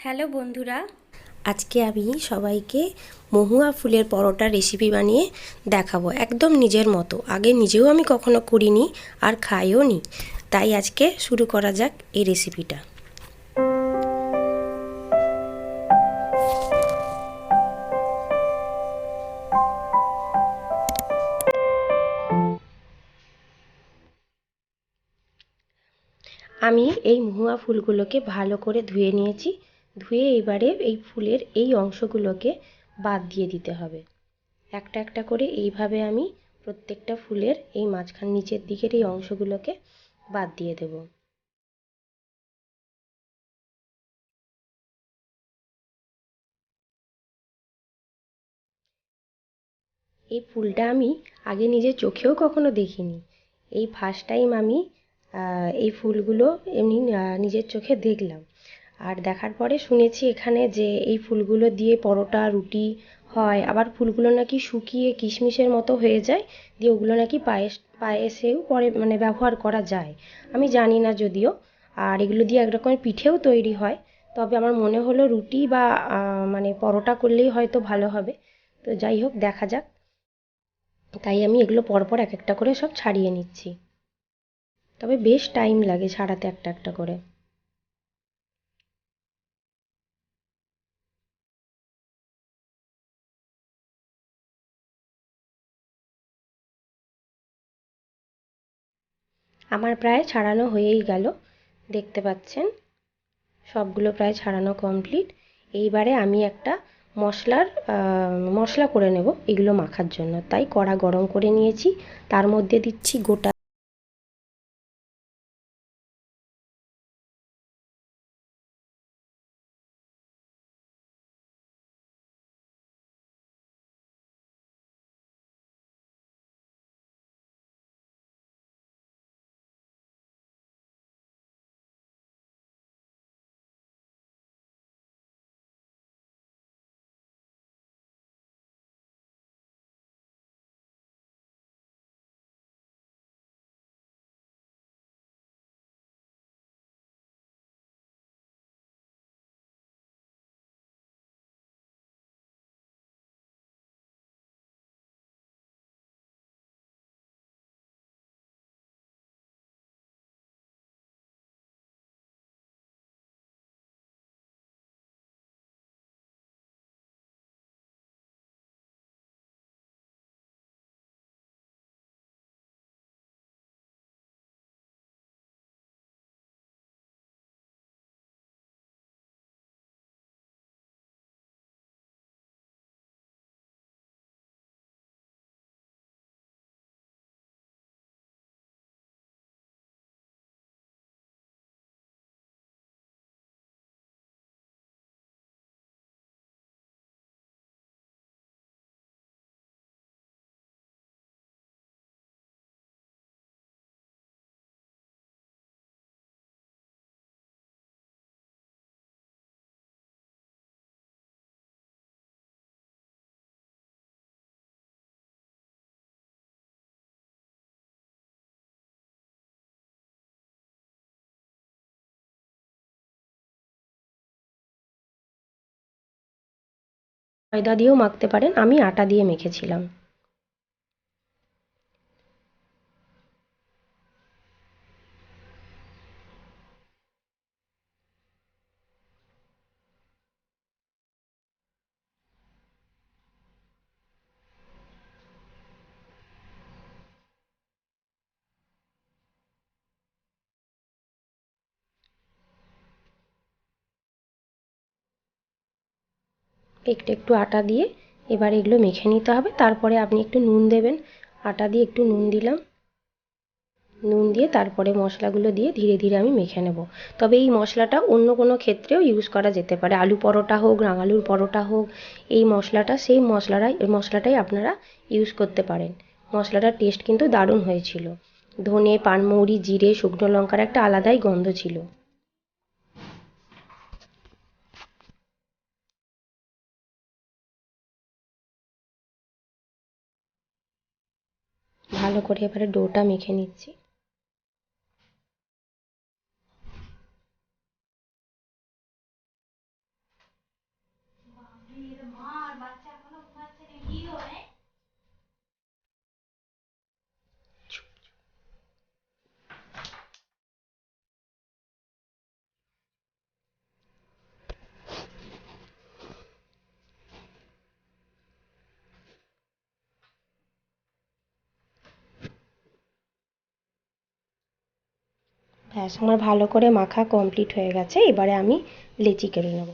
Hello বন্ধুরা, আজকে আমি সবাইকে মহুয়া ফুলের পরোটা রেসিপি বানিয়ে দেখাবো একদম নিজের মতো। আগে নিজেও আমি কখনো করিনি আর খাইও নি, তাই আজকে শুরু করা যাক এই রেসিপিটা। আমি এই মহুয়া ফুলগুলোকে ভালো করে ধুয়ে নিয়েছি। ধুয়ে এবারে এই ফুলের এই অংশগুলোকে বাদ দিয়ে দিতে হবে। একটা একটা করে এইভাবে আমি প্রত্যেকটা ফুলের এই মাঝখান নিচের দিকের এই অংশগুলোকে বাদ দিয়ে দেব। এই ফুলটা আমি আগে নিজের চোখেও কখনো দেখিনি। এই ফার্স্ট টাইম আমি এই ফুলগুলো এমনি নিজের চোখে দেখলাম। আর দেখার পরে শুনেছি এখানে যে এই ফুলগুলো দিয়ে পরোটা রুটি হয়, আবার ফুলগুলো নাকি শুকিয়ে কিশমিশের মতো হয়ে যায়, দিয়ে ওগুলো নাকি পায়েসেও পরে মানে ব্যবহার করা যায়। আমি জানি না যদিও। আর এগুলো দিয়ে এক রকমের পিঠেও তৈরি হয়। তবে আমার মনে হলো রুটি বা মানে পরোটা করলেই হয়তো ভালো হবে। তো যাই হোক, দেখা যাক। তাই আমি এগুলো পরপর এক একটা করে সব ছাড়িয়ে নিচ্ছি। তবে বেশ টাইম লাগে ছাড়াতে একটা একটা করে। আমার প্রায় ছাড়ানো হয়েই গেল, দেখতে পাচ্ছেন সবগুলো প্রায় ছাড়ানো কমপ্লিট। এইবারে আমি একটা মশলা করে নেব এগুলো মাখার জন্য। তাই কড়া গরম করে নিয়েছি, তার মধ্যে দিচ্ছি গোটা ময়দা দিয়েও মাখতে পারেন, আমি আটা দিয়ে মেখেছিলাম। একটু একটু আটা দিয়ে এবার এগুলো মেখে নিতে হবে। তারপরে আপনি একটু নুন দেবেন। আটা দিয়ে একটু নুন দিলাম, নুন দিয়ে তারপরে মশলাগুলো দিয়ে ধীরে ধীরে আমি মেখে নেব। তবে এই মশলাটা অন্য কোনো ক্ষেত্রেও ইউজ করা যেতে পারে, আলু পরোটা হোক, রাঙালুর পরোটা হোক, এই মশলাটা সেই মশলাটাই আপনারা ইউজ করতে পারেন। মশলাটার টেস্ট কিন্তু দারুণ হয়েছিল। ধনে, পানমৌরি, জিরে, শুকনো লঙ্কার একটা আলাদাই গন্ধ ছিল। ভালো করে এবারে ডোটা মেখে নিচ্ছি। ব্যাস, আমার ভালো করে মাখা কমপ্লিট হয়ে গেছে। এবারে আমি লেচি কেটে নেব।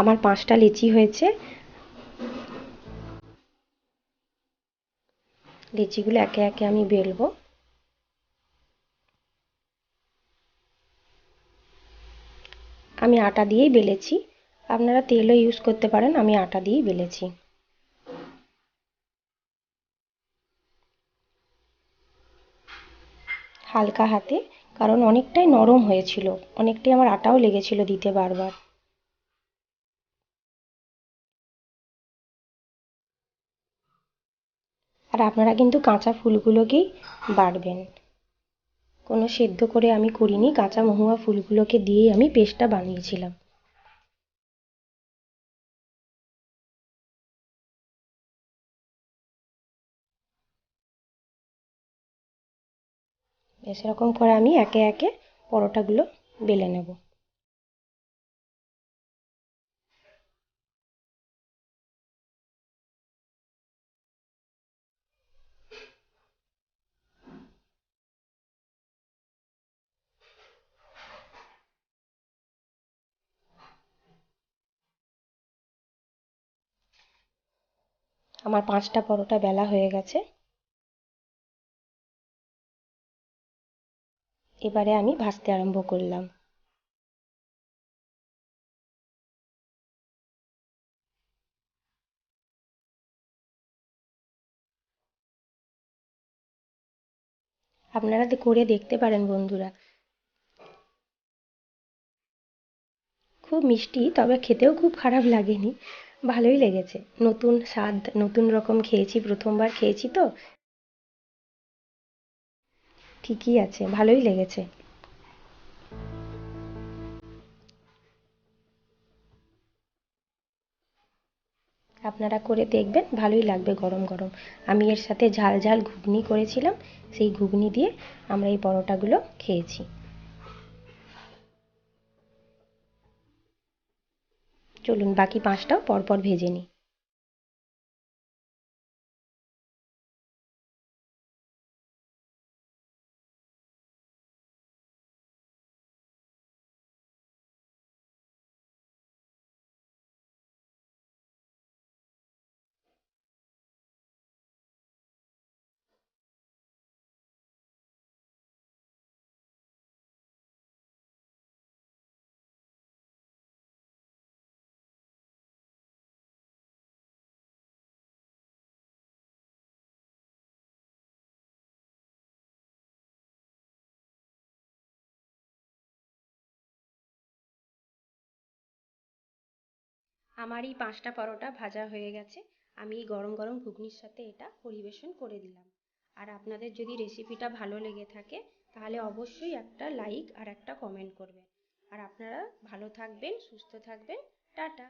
আমার 5টা লেচি হয়েছে। লেচিগুলো একে একে আমি বেলবো। আমি আটা দিয়েই বেলেছি, আপনারা তেলও ইউজ করতে পারেন, আমি আটা দিয়েই বেলেছি। হালকা হাতে, কারণ অনেকটাই নরম হয়েছিল, অনেকটাই আমার আটাও লেগেছিল দিতে বারবার। আর আপনারা কিন্তু কাঁচা ফুলগুলোকেই বাড়বেন, কোনো সেদ্ধ করে আমি করিনি, কাঁচা মহুয়া ফুলগুলোকে দিয়েই আমি পেস্টটা বানিয়েছিলাম। সেরকম করে আমি একে একে পরোটাগুলো বেলে নেব। আমার 5টা পরোটা বেলা হয়ে গেছে। এবারে আমি ভাজতে আরম্ভ করলাম। আপনারা করে দেখতে পারেন বন্ধুরা, খুব মিষ্টি, তবে খেতেও খুব খারাপ লাগেনি, ভালোই লেগেছে। নতুন স্বাদ, নতুন রকম খেয়েছি, প্রথমবার খেয়েছি তো ঠিকই আছে, ভালোই লেগেছে। আপনারা করে দেখবেন, ভালোই লাগবে গরম গরম। আমি এর সাথে ঝাল ঝাল ঘুগনি করেছিলাম, সেই ঘুগনি দিয়ে আমরা এই পরোটাগুলো খেয়েছি। চলুন বাকি 5টাও পরপর ভেজে নিই। আমার এই 5টা পরোটা ভাজা হয়ে গেছে। আমি এই গরম গরম ঘুগনির সাথে এটা পরিবেশন করে দিলাম। আর আপনাদের যদি রেসিপিটা ভালো লেগে থাকে, তাহলে অবশ্যই একটা লাইক আর একটা কমেন্ট করবেন। আর আপনারা ভালো থাকবেন, সুস্থ থাকবেন। টাটা।